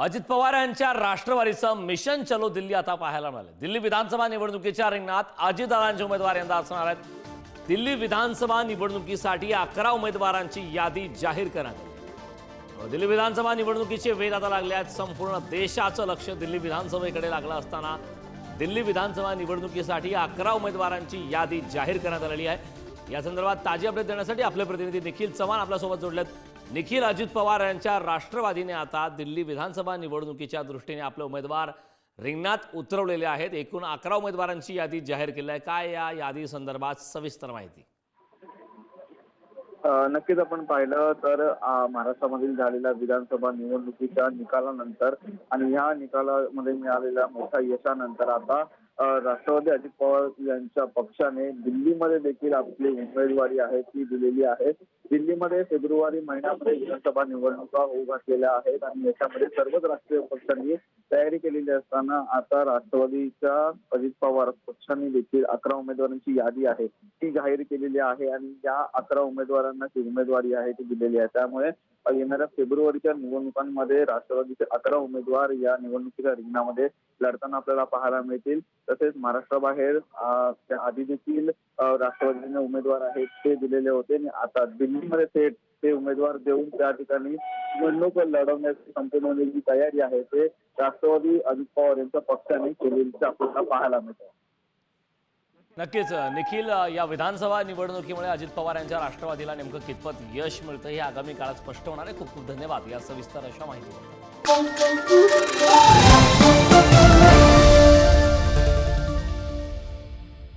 अजित पवार यांच्या राष्ट्रवादीचं मिशन चलो दिल्ली आता पाहायला मिळालं। दिल्ली विधानसभा निवडणुकीच्या रिंगणात अजितदादांचे उमेदवार यंदा असणार आहेत। दिल्ली विधानसभा निवडणुकीसाठी 11 उमेदवारांची यादी जाहीर करण्यात आली। दिल्ली विधानसभा निवडणुकीचे वेध आता लागले आहेत। संपूर्ण देशाचं लक्ष दिल्ली विधानसभेकडे लागलं असताना दिल्ली विधानसभा निवडणुकीसाठी 11 उमेदवारांची यादी जाहीर करण्यात आलेली आहे। या संदर्भात ताजी अपडेट देण्यासाठी आपले प्रतिनिधी निखिल चव्हाण आपल्यासोबत जोडलेत। निखिल, अजित पवार यांच्या राष्ट्रवादीने आता दिल्ली विधानसभा निवडणुकीच्या दृष्टीने आपले उमेदवार रिंगणात उतरवलेले आहेत। एकूण 11 उमेदवारांची यादी जाहीर केली आहे। काय या यादी संदर्भात सविस्तर माहिती? नक्कीच आपण पाहिलं तर महाराष्ट्रामधील झालेल्या विधानसभा निवडणुकीच्या निकालानंतर आणि ह्या निकालामध्ये मिळालेल्या मोठ्या यशानंतर आता राष्ट्रवादी अजित पवार यांच्या पक्षाने दिल्लीमध्ये देखील आपली उमेदवारी आहे ती दिलेली आहे। दिल्लीमध्ये फेब्रुवारी महिन्यामध्ये विधानसभा निवडणुका होऊ घातलेल्या आहेत आणि याच्यामध्ये सर्वच राष्ट्रीय पक्षांनी तयारी केलेली असताना आता राष्ट्रवादीच्या अजित पवार पक्षाने देखील 11 उमेदवारांची यादी आहे ती जाहीर केलेली आहे आणि या 11 उमेदवारांना जी उमेदवारी आहे ती दिलेली आहे। त्यामुळे येणाऱ्या फेब्रुवारीच्या निवडणुकांमध्ये राष्ट्रवादीचे 11 उमेदवार या निवडणुकीच्या रिंगणामध्ये लढताना आपल्याला पाहायला मिळतील। तसेच महाराष्ट्राबाहेर आधी देखील राष्ट्रवादीने उमेदवार आहेत ते दिलेले होते आणि आता दिल्लीमध्ये थेट ते उमेदवार देऊन त्या ठिकाणी निवडणूक लढवण्याची संपूर्ण जी तयारी आहे ते राष्ट्रवादी अजित पवार यांच्या पक्षाने केलेली आपल्याला पाहायला मिळतं। नक्कीच निखिल, या विधानसभा निवडणुकीमुळे अजित पवार यांच्या राष्ट्रवादीला नेमकं कितपत यश मिळतं हे आगामी काळात स्पष्ट होणार आहे। खूप खूप धन्यवाद या सविस्तर अशा माहितीबद्दल।